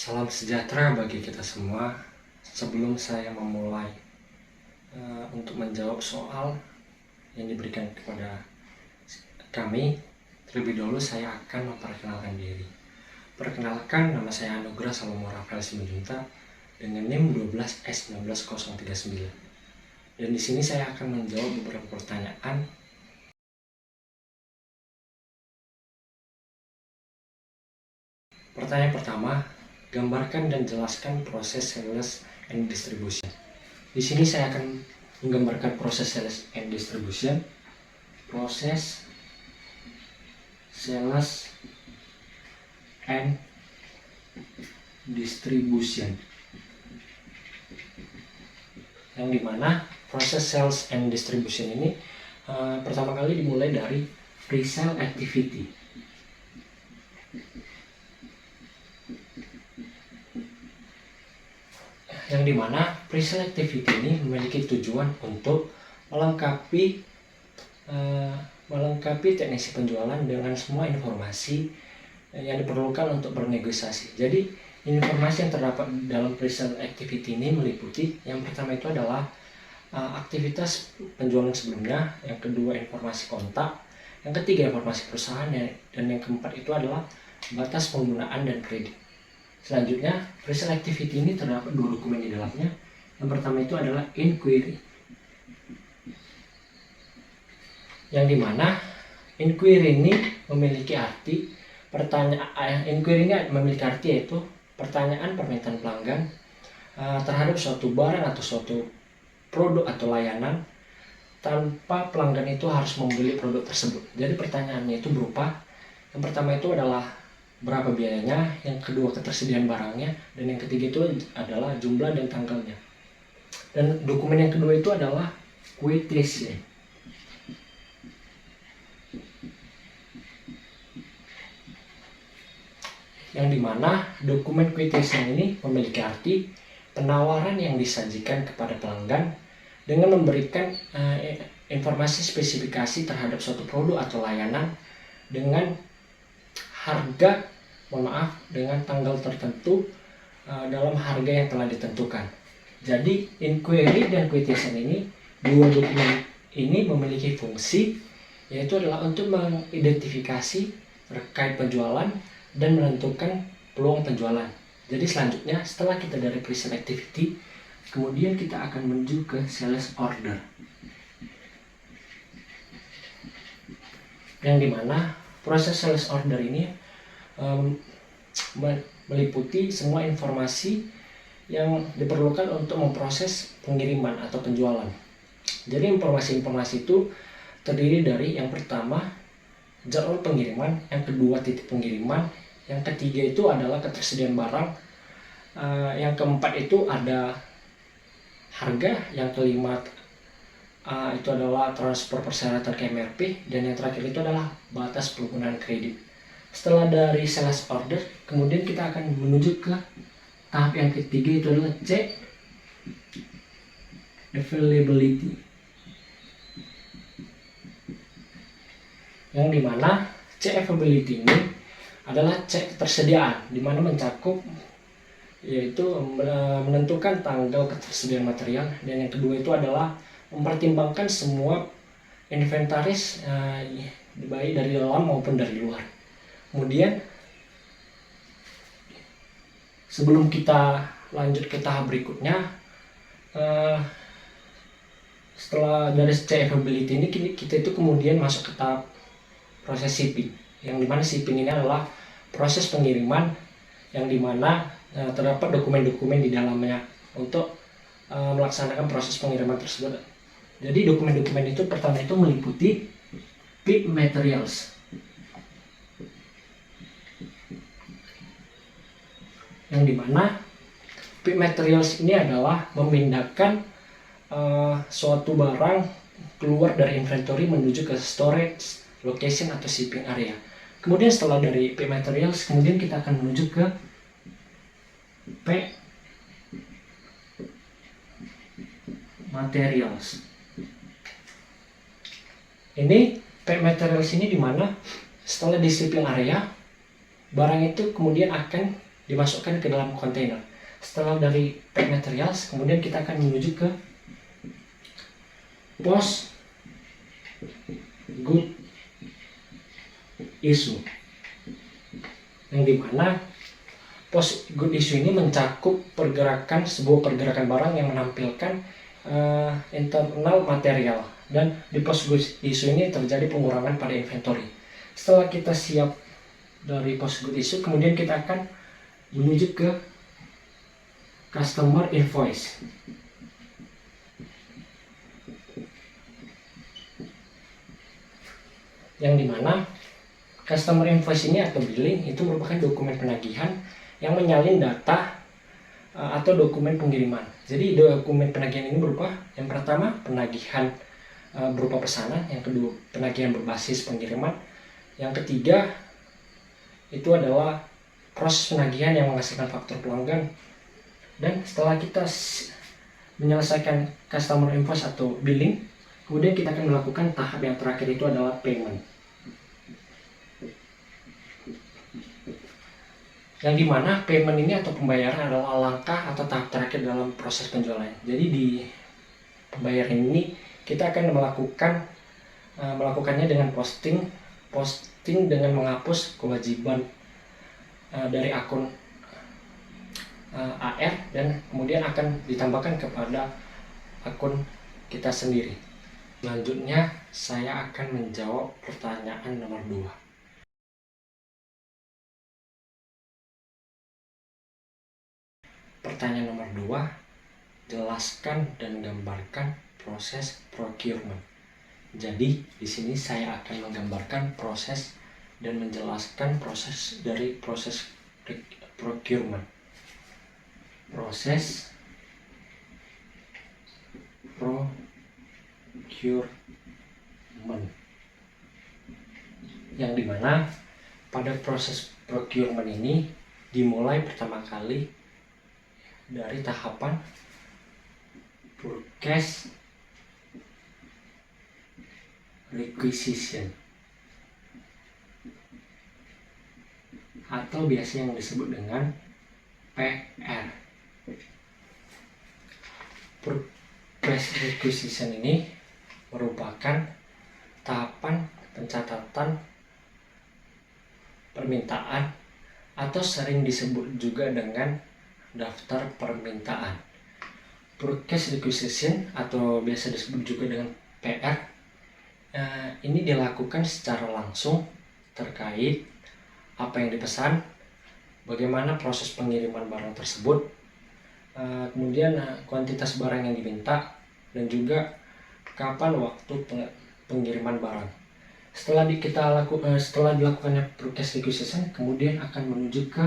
Salam sejahtera bagi kita semua. Sebelum saya memulai untuk menjawab soal yang diberikan kepada kami, terlebih dahulu saya akan memperkenalkan diri. Perkenalkan, nama saya Anugrah Salomo Rafael Simanjuntak dengan NIM 12S19039. Dan di sini saya akan menjawab beberapa pertanyaan. Pertanyaan pertama, gambarkan dan jelaskan proses sales and distribution. Di sini saya akan menggambarkan proses sales and distribution. Proses sales and distribution, yang dimana proses sales and distribution ini pertama kali dimulai dari pre-sale activity. Yang dimana pre-sale activity ini memiliki tujuan untuk melengkapi teknisi penjualan dengan semua informasi yang diperlukan untuk bernegosiasi. Jadi informasi yang terdapat dalam pre-sale activity ini meliputi, yang pertama itu adalah aktivitas penjualan sebelumnya, yang kedua informasi kontak, yang ketiga informasi perusahaan, dan yang keempat itu adalah batas penggunaan dan kredit. Selanjutnya, pre-sale activity ini terdapat dua dokumen di dalamnya. Yang pertama itu adalah inquiry, yang dimana inquiry ini memiliki arti yaitu pertanyaan permintaan pelanggan terhadap suatu barang atau suatu produk atau layanan tanpa pelanggan itu harus membeli produk tersebut. Jadi pertanyaannya itu berupa, yang pertama itu adalah berapa biayanya, yang kedua ketersediaan barangnya, dan yang ketiga itu adalah jumlah dan tanggalnya. Dan dokumen yang kedua itu adalah quotation, yang dimana dokumen quotation ini memiliki arti penawaran yang disajikan kepada pelanggan dengan memberikan informasi spesifikasi terhadap suatu produk atau layanan dengan dengan tanggal tertentu dalam harga yang telah ditentukan. Jadi inquiry dan quotation ini, dua dokumen ini memiliki fungsi, yaitu adalah untuk mengidentifikasi terkait penjualan dan menentukan peluang penjualan. Jadi selanjutnya, setelah kita dari pre-sale activity, kemudian kita akan menuju ke sales order, yang dimana proses sales order ini meliputi semua informasi yang diperlukan untuk memproses pengiriman atau penjualan. Jadi informasi-informasi itu terdiri dari, yang pertama jadwal pengiriman, yang kedua titik pengiriman, yang ketiga itu adalah ketersediaan barang, yang keempat itu ada harga, yang kelima itu adalah transfer persyaratan ke MRP, dan yang terakhir itu adalah batas penggunaan kredit. Setelah dari sales order, kemudian kita akan menuju ke tahap yang ketiga, itu adalah check availability, yang dimana check availability ini adalah cek ketersediaan, dimana mencakup yaitu menentukan tanggal ketersediaan material, dan yang kedua itu adalah mempertimbangkan semua inventaris baik dari dalam maupun dari luar. Kemudian sebelum kita lanjut ke tahap berikutnya, setelah dari check availability ini, kita itu kemudian masuk ke tahap proses shipping, yang dimana shipping ini adalah proses pengiriman, yang dimana terdapat dokumen-dokumen di dalamnya untuk melaksanakan proses pengiriman tersebut. Jadi dokumen-dokumen itu pertama itu meliputi pick materials, yang dimana pick materials ini adalah memindahkan suatu barang keluar dari inventory menuju ke storage location atau shipping area. Kemudian setelah dari pick materials, kemudian kita akan menuju ke P materials. Ini P materials ini dimana setelah di shipping area, barang itu kemudian akan dimasukkan ke dalam kontainer. Setelah dari pack materials, kemudian kita akan menuju ke post good issue, yang dimana post good issue ini mencakup sebuah pergerakan barang yang menampilkan internal material, dan di post good issue ini terjadi pengurangan pada inventory. Setelah kita siap dari post good issue, kemudian kita akan menuju ke customer invoice, yang dimana customer invoice ini atau billing itu merupakan dokumen penagihan yang menyalin data atau dokumen pengiriman. Jadi dokumen penagihan ini berupa, yang pertama penagihan berupa pesanan, yang kedua penagihan berbasis pengiriman, yang ketiga itu adalah proses penagihan yang menghasilkan faktur pelanggan. Dan setelah kita menyelesaikan customer invoice atau billing, kemudian kita akan melakukan tahap yang terakhir, itu adalah payment, yang dimana payment ini atau pembayaran adalah langkah atau tahap terakhir dalam proses penjualan. Jadi di pembayaran ini kita akan melakukannya dengan posting dengan menghapus kewajiban dari akun AR, dan kemudian akan ditambahkan kepada akun kita sendiri. Selanjutnya saya akan menjawab pertanyaan nomor 2. Pertanyaan nomor 2, jelaskan dan gambarkan proses procurement. Jadi di sini saya akan menggambarkan proses dan menjelaskan proses dari proses procurement. Proses procurement, yang dimana pada proses procurement ini dimulai pertama kali dari tahapan purchase requisition, atau biasa yang disebut dengan PR. Purchase requisition ini merupakan tahapan pencatatan permintaan, atau sering disebut juga dengan daftar permintaan. Purchase requisition atau biasa disebut juga dengan PR ini dilakukan secara langsung terkait apa yang dipesan, bagaimana proses pengiriman barang tersebut, kemudian kuantitas barang yang diminta, dan juga kapan waktu pengiriman barang. Setelah dilakukannya purchase requisition, kemudian akan menuju ke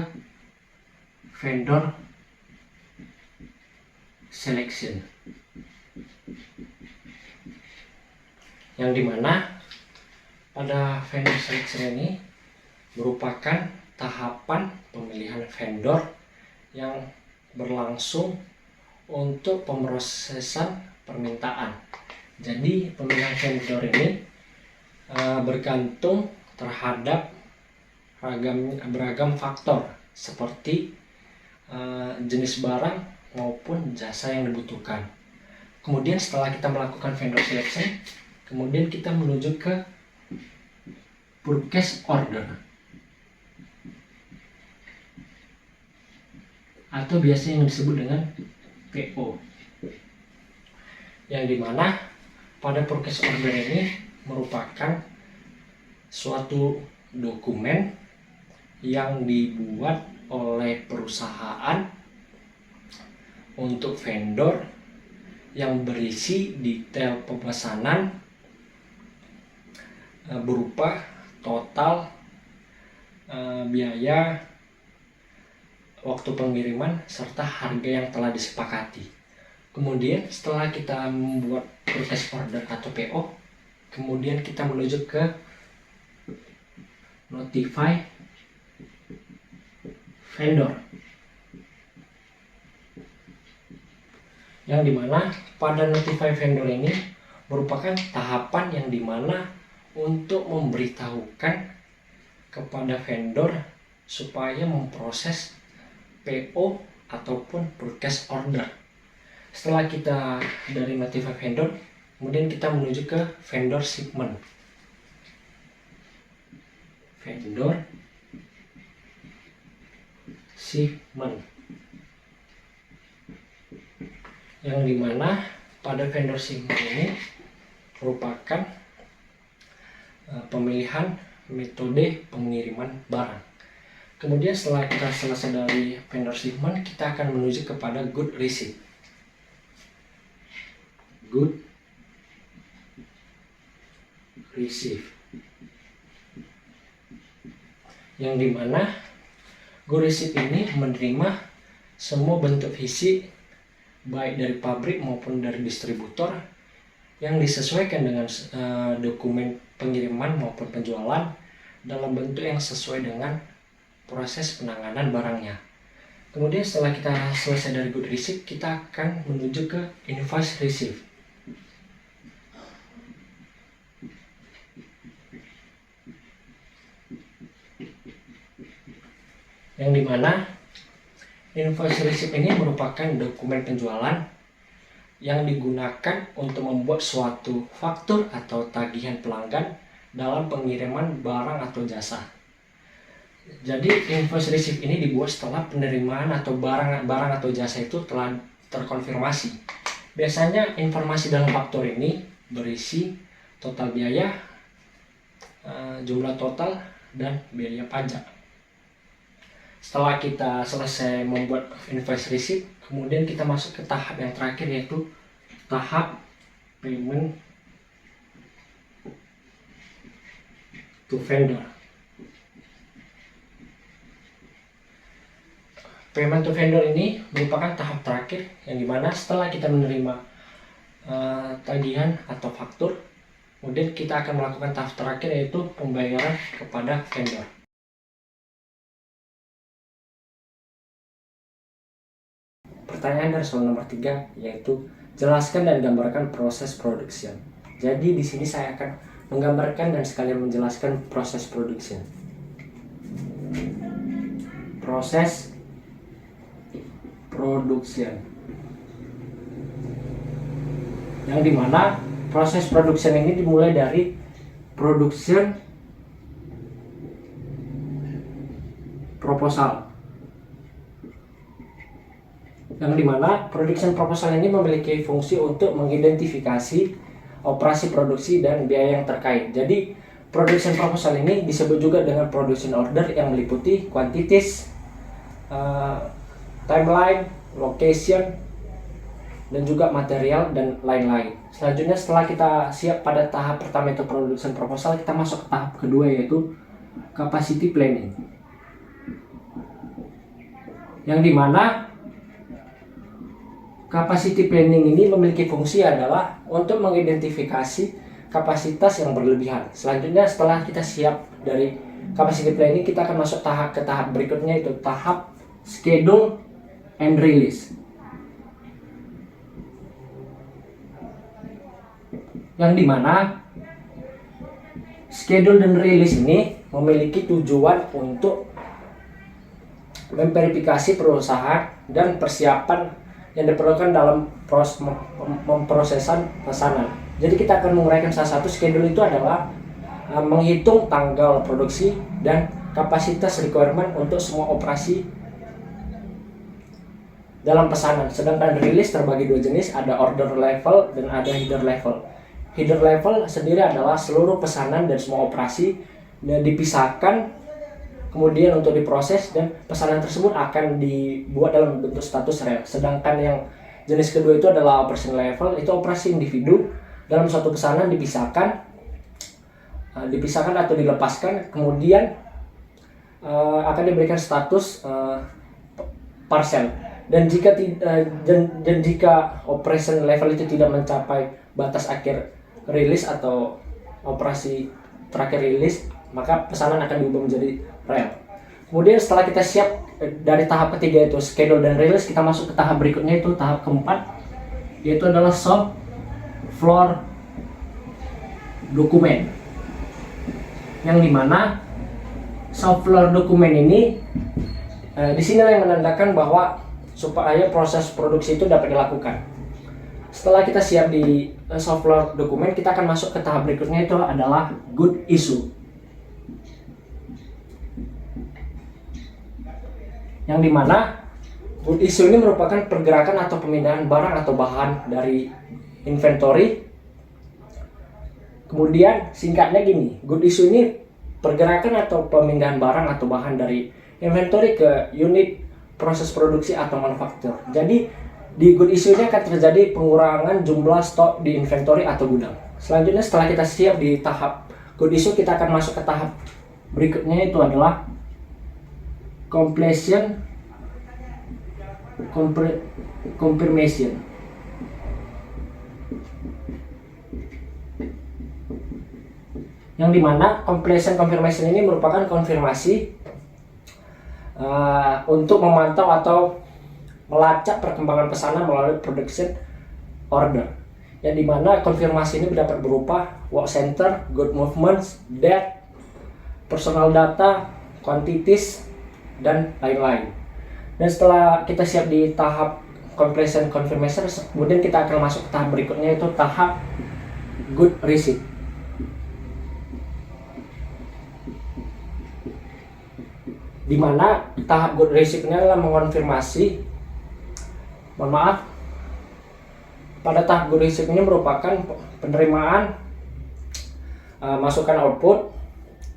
vendor selection, yang dimana pada vendor selection ini merupakan tahapan pemilihan vendor yang berlangsung untuk pemrosesan permintaan. Jadi pemilihan vendor ini bergantung terhadap beragam faktor seperti jenis barang maupun jasa yang dibutuhkan. Kemudian setelah kita melakukan vendor selection, kemudian kita menuju ke purchase order, atau biasa yang disebut dengan PO, yang dimana pada purchase order ini merupakan suatu dokumen yang dibuat oleh perusahaan untuk vendor, yang berisi detail pemesanan berupa total biaya, waktu pengiriman, serta harga yang telah disepakati. Kemudian setelah kita membuat purchase order atau PO, kemudian kita menuju ke notify vendor, yang dimana pada notify vendor ini merupakan tahapan yang dimana untuk memberitahukan kepada vendor supaya memproses PO ataupun purchase order. Setelah kita dari notify vendor, kemudian kita menuju ke vendor shipment. Vendor shipment, yang dimana pada vendor shipment ini merupakan pemilihan metode pengiriman barang. Kemudian setelah kita selesai dari vendor shipment, kita akan menuju kepada good receipt. Good receipt, yang dimana good receipt ini menerima semua bentuk visi baik dari pabrik maupun dari distributor yang disesuaikan dengan dokumen pengiriman maupun penjualan dalam bentuk yang sesuai dengan proses penanganan barangnya. Kemudian setelah kita selesai dari good receipt, kita akan menuju ke invoice receipt. Yang dimana invoice receipt ini merupakan dokumen penjualan yang digunakan untuk membuat suatu faktur atau tagihan pelanggan dalam pengiriman barang atau jasa. Jadi invoice receipt ini dibuat setelah penerimaan atau barang atau jasa itu telah terkonfirmasi. Biasanya informasi dalam faktur ini berisi total biaya, jumlah total, dan biaya pajak. Setelah kita selesai membuat invoice receipt, kemudian kita masuk ke tahap yang terakhir, yaitu tahap payment to vendor. Payment to vendor ini merupakan tahap terakhir, yang dimana setelah kita menerima tagihan atau faktur, kemudian kita akan melakukan tahap terakhir, yaitu pembayaran kepada vendor. Pertanyaan dari soal nomor 3, yaitu jelaskan dan gambarkan proses production. Jadi di sini saya akan menggambarkan dan sekalian menjelaskan proses production. Proses production, yang dimana proses production ini dimulai dari production proposal, yang dimana production proposal ini memiliki fungsi untuk mengidentifikasi operasi produksi dan biaya yang terkait. Jadi production proposal ini disebut juga dengan production order, yang meliputi quantities, timeline, location, dan juga material dan lain-lain. Selanjutnya, setelah kita siap pada tahap pertama itu production proposal, kita masuk ke tahap kedua, yaitu capacity planning, yang dimana capacity planning ini memiliki fungsi adalah untuk mengidentifikasi kapasitas yang berlebihan. Selanjutnya, setelah kita siap dari capacity planning, kita akan masuk ke tahap berikutnya, yaitu tahap schedule and release, yang dimana schedule dan release ini memiliki tujuan untuk memverifikasi perusahaan dan persiapan yang diperlukan dalam pemprosesan pesanan. Jadi kita akan menguraikan salah satu. Schedule itu adalah menghitung tanggal produksi dan kapasitas requirement untuk semua operasi dalam pesanan. Sedangkan release terbagi dua jenis, ada order level dan ada header level. Header level sendiri adalah seluruh pesanan dan semua operasi dan dipisahkan kemudian untuk diproses, dan pesanan tersebut akan dibuat dalam bentuk status rel. Sedangkan yang jenis kedua itu adalah operation level, itu operasi individu dalam suatu pesanan dipisahkan atau dilepaskan, kemudian akan diberikan status parcel. Dan jika operation level itu tidak mencapai batas akhir rilis atau operasi terakhir rilis, maka pesanan akan diubah menjadi rel. Kemudian setelah kita siap dari tahap ketiga, itu schedule dan release, kita masuk ke tahap berikutnya, itu tahap keempat, yaitu adalah shop floor dokumen, yang dimana shop floor dokumen ini Di sinilah yang menandakan bahwa supaya proses produksi itu dapat dilakukan. Setelah kita siap di software dokumen, kita akan masuk ke tahap berikutnya, itu adalah good issue. Yang dimana good issue ini merupakan pergerakan atau pemindahan barang atau bahan dari inventory. Kemudian singkatnya gini, good issue ini pergerakan atau pemindahan barang atau bahan dari inventory ke unit proses produksi atau manufaktur. Jadi di good issue ini akan terjadi pengurangan jumlah stok di inventory atau gudang. Selanjutnya setelah kita siap di tahap good issue, kita akan masuk ke tahap berikutnya, itu adalah confirmation. Yang dimana confirmation ini merupakan konfirmasi untuk memantau atau melacak perkembangan pesanan melalui production order. Yang dimana konfirmasi ini dapat berupa work center, good movements, date, personal data, quantities, dan lain-lain. Dan setelah kita siap di tahap confirmation, kemudian kita akan masuk ke tahap berikutnya, yaitu tahap good receipt. Di mana tahap good receipt ini adalah mengonfirmasi, pada tahap good receipt ini merupakan penerimaan masukan output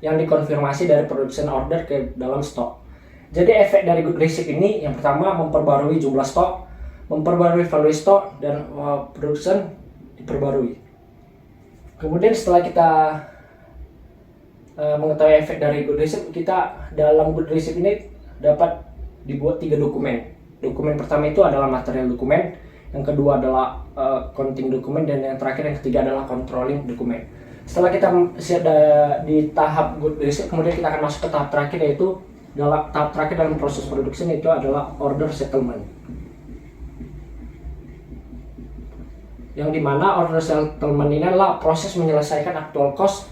yang dikonfirmasi dari production order ke dalam stok. Jadi efek dari good receipt ini yang pertama memperbarui jumlah stok, memperbarui value stok, dan production diperbarui. Kemudian setelah kita mengetahui efek dari good receipt, kita dalam good receipt ini dapat dibuat 3 dokumen. Dokumen pertama itu adalah material dokumen, yang kedua adalah counting dokumen, dan yang terakhir yang ketiga adalah controlling dokumen. Setelah kita siap di tahap good receipt, kemudian kita akan masuk ke tahap terakhir, yaitu tahap terakhir dalam proses produksi, itu adalah order settlement. Yang dimana order settlement ini adalah proses menyelesaikan actual cost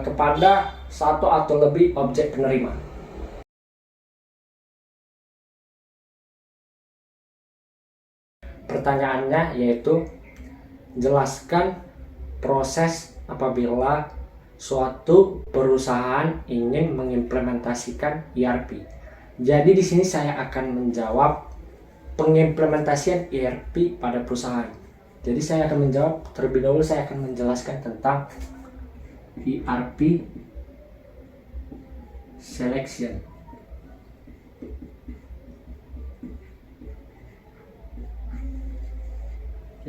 kepada satu atau lebih objek penerima. Pertanyaannya yaitu, jelaskan proses apabila suatu perusahaan ingin mengimplementasikan ERP. Jadi di sini saya akan menjawab pengimplementasian ERP pada perusahaan. Jadi saya akan menjawab terlebih dahulu, saya akan menjelaskan tentang ERP selection.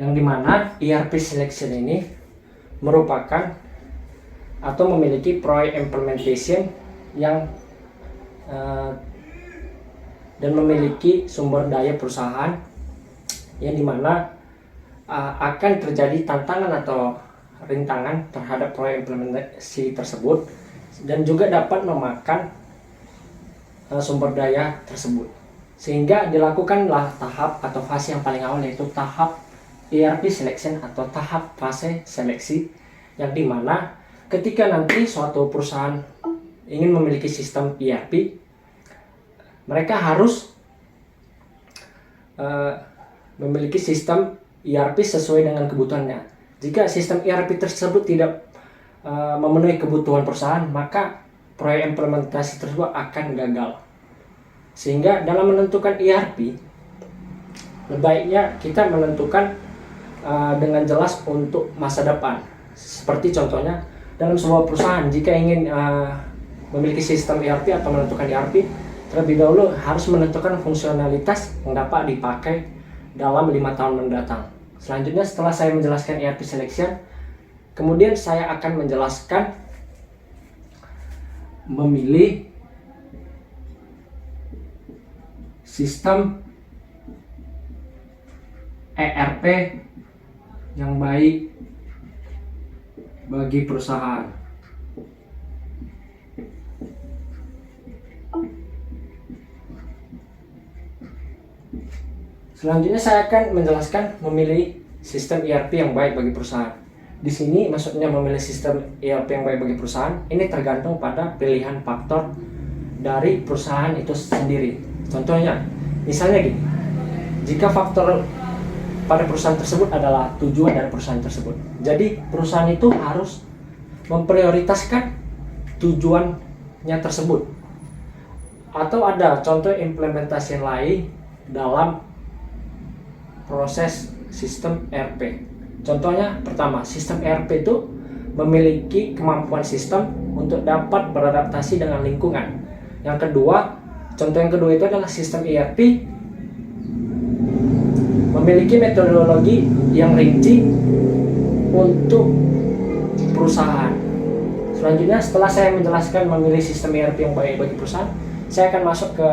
Yang dimana ERP selection ini merupakan atau memiliki project implementation yang dan memiliki sumber daya perusahaan yang dimana akan terjadi tantangan atau rintangan terhadap proyek implementasi tersebut, dan juga dapat memakan sumber daya tersebut, sehingga dilakukanlah tahap atau fase yang paling awal, yaitu tahap ERP selection atau tahap fase seleksi, yang dimana ketika nanti suatu perusahaan ingin memiliki sistem ERP, mereka harus memiliki sistem ERP sesuai dengan kebutuhannya. Jika sistem ERP tersebut tidak memenuhi kebutuhan perusahaan, maka proyek implementasi tersebut akan gagal. Sehingga dalam menentukan ERP, sebaiknya kita menentukan dengan jelas untuk masa depan. Seperti contohnya dalam sebuah perusahaan, jika ingin memiliki sistem ERP atau menentukan ERP, terlebih dahulu harus menentukan fungsionalitas yang dapat dipakai dalam 5 tahun mendatang. Selanjutnya, setelah saya menjelaskan ERP selection, kemudian saya akan menjelaskan memilih sistem ERP yang baik bagi perusahaan. Selanjutnya saya akan menjelaskan memilih sistem ERP yang baik bagi perusahaan. Di sini maksudnya memilih sistem ERP yang baik bagi perusahaan ini tergantung pada pilihan faktor dari perusahaan itu sendiri. Contohnya, misalnya gini, jika faktor pada perusahaan tersebut adalah tujuan dari perusahaan tersebut. Jadi perusahaan itu harus memprioritaskan tujuannya tersebut. Atau ada contoh implementasi lain dalam proses sistem ERP. Contohnya pertama, sistem ERP itu memiliki kemampuan sistem untuk dapat beradaptasi dengan lingkungan. Yang kedua, contoh yang kedua itu adalah sistem ERP memiliki metodologi yang rinci untuk perusahaan. Selanjutnya, setelah saya menjelaskan memilih sistem ERP yang baik bagi perusahaan, saya akan masuk ke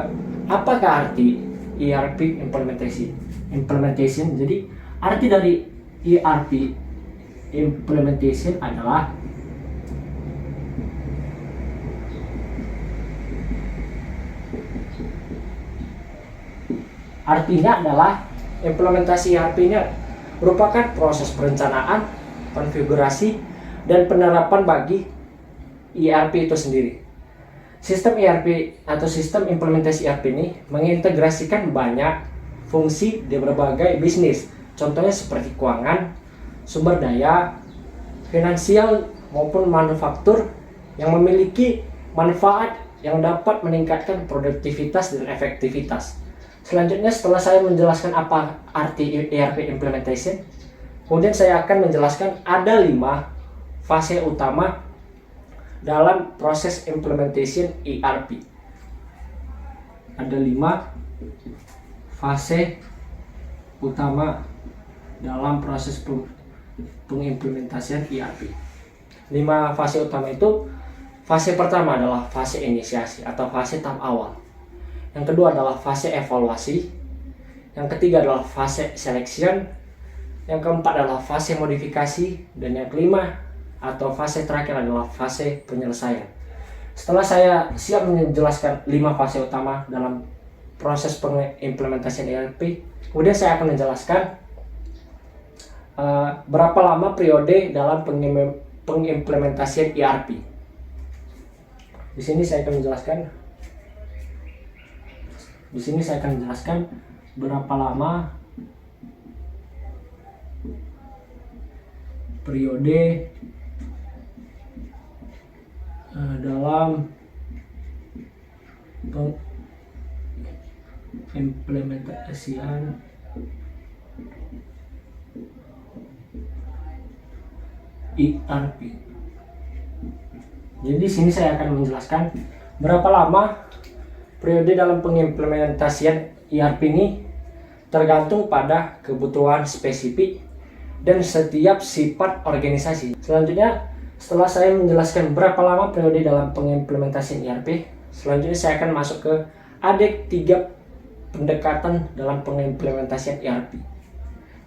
apakah arti ERP implementation. Jadi, arti dari ERP implementation adalah implementasi ERP-nya merupakan proses perencanaan, konfigurasi, dan penerapan bagi ERP itu sendiri. Sistem ERP atau sistem implementasi ERP ini mengintegrasikan banyak fungsi di berbagai bisnis. Contohnya seperti keuangan, sumber daya, finansial maupun manufaktur yang memiliki manfaat yang dapat meningkatkan produktivitas dan efektivitas. Selanjutnya, setelah saya menjelaskan apa arti ERP implementation, kemudian saya akan menjelaskan ada 5 fase utama dalam proses implementation ERP. Ada 5 fase utama dalam proses pengimplementasian ERP. 5 fase utama itu, fase pertama adalah fase inisiasi atau fase tahap awal. Yang kedua adalah fase evaluasi. Yang ketiga adalah fase selection. Yang keempat adalah fase modifikasi. Dan yang kelima atau fase terakhir adalah fase penyelesaian. Setelah saya siap menjelaskan 5 fase utama dalam proses pengimplementasian ERP, kemudian saya akan menjelaskan berapa lama periode dalam pengimplementasian ERP. Di sini saya akan menjelaskan berapa lama periode dalam pengimplementasian ERP. Jadi di sini saya akan menjelaskan berapa lama periode dalam pengimplementasian ERP ini tergantung pada kebutuhan spesifik dan setiap sifat organisasi. Selanjutnya, setelah saya menjelaskan berapa lama periode dalam pengimplementasian ERP, selanjutnya saya akan masuk ke ada 3 pendekatan dalam pengimplementasian ERP.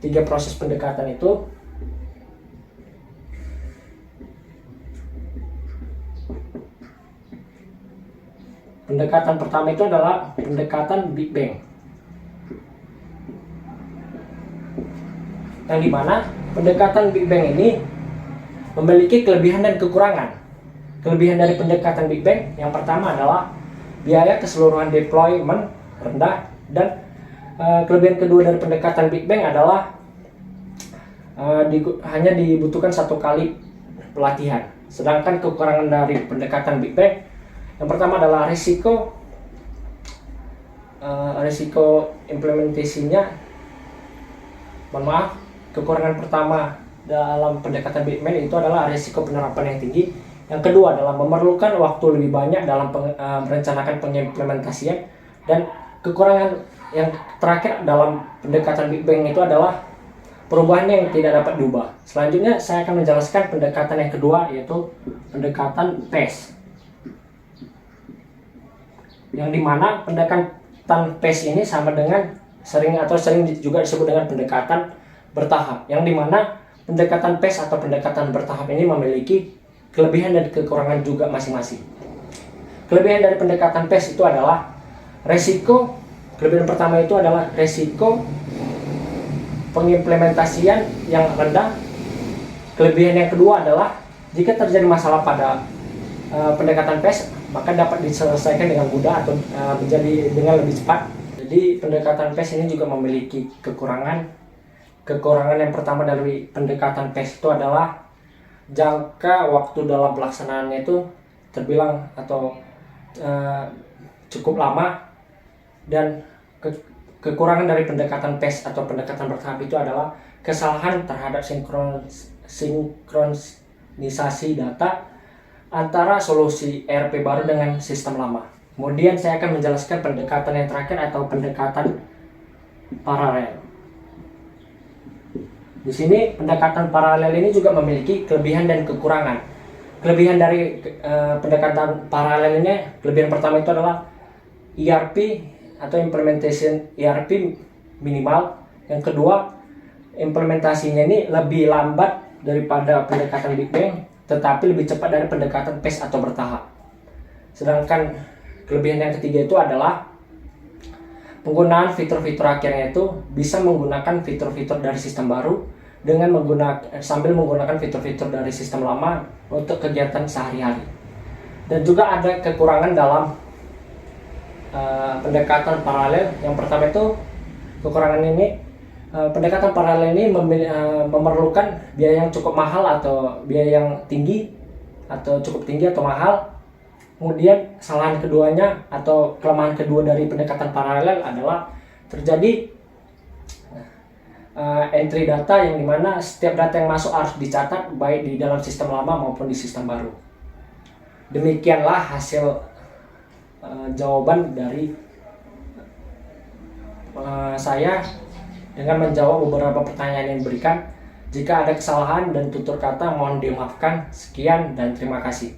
3 proses pendekatan itu pendekatan pertama itu adalah pendekatan Big Bang, yang dimana pendekatan Big Bang ini memiliki kelebihan dan kekurangan. Kelebihan dari pendekatan Big Bang yang pertama adalah biaya keseluruhan deployment rendah, dan kelebihan kedua dari pendekatan Big Bang adalah hanya dibutuhkan 1 kali pelatihan. Sedangkan kekurangan dari pendekatan Big Bang yang pertama adalah risiko implementasinya. Kekurangan pertama dalam pendekatan Big Bang itu adalah risiko penerapan yang tinggi. Yang kedua adalah memerlukan waktu lebih banyak dalam merencanakan pengimplementasian. Dan kekurangan yang terakhir dalam pendekatan Big Bang itu adalah perubahannya yang tidak dapat diubah. Selanjutnya saya akan menjelaskan pendekatan yang kedua, yaitu pendekatan PACE. Yang dimana pendekatan PACE ini sama dengan sering juga disebut dengan pendekatan bertahap. Yang dimana pendekatan PACE atau pendekatan bertahap ini memiliki kelebihan dan kekurangan juga masing-masing. Kelebihan dari pendekatan PACE itu adalah kelebihan pertama itu adalah resiko pengimplementasian yang rendah. Kelebihan yang kedua adalah jika terjadi masalah pada pendekatan PACE, maka dapat diselesaikan dengan mudah atau menjadi dengan lebih cepat. Jadi pendekatan PES ini juga memiliki kekurangan. Kekurangan yang pertama dari pendekatan PES itu adalah jangka waktu dalam pelaksanaannya itu terbilang atau cukup lama, dan kekurangan dari pendekatan PES atau pendekatan bertahap itu adalah kesalahan terhadap sinkronisasi data antara solusi ERP baru dengan sistem lama. Kemudian saya akan menjelaskan pendekatan yang terakhir atau pendekatan paralel. Di sini pendekatan paralel ini juga memiliki kelebihan dan kekurangan. Kelebihan dari pendekatan paralel ini, kelebihan pertama itu adalah ERP atau implementation ERP minimal. Yang kedua, implementasinya ini lebih lambat daripada pendekatan Big Bang, tetapi lebih cepat dari pendekatan PES atau bertahap. Sedangkan kelebihan yang ketiga itu adalah penggunaan fitur-fitur akhirnya itu bisa menggunakan fitur-fitur dari sistem baru dengan sambil menggunakan fitur-fitur dari sistem lama untuk kegiatan sehari-hari. Dan juga ada kekurangan dalam pendekatan paralel. Yang pertama itu kekurangan ini, pendekatan paralel ini memerlukan biaya yang cukup mahal atau biaya yang tinggi atau cukup tinggi atau mahal. Kemudian kesalahan keduanya atau kelemahan kedua dari pendekatan paralel adalah terjadi entry data yang dimana setiap data yang masuk harus dicatat baik di dalam sistem lama maupun di sistem baru. Demikianlah hasil jawaban dari saya dengan menjawab beberapa pertanyaan yang diberikan. Jika ada kesalahan dan tutur kata mohon dimaafkan. Sekian dan terima kasih.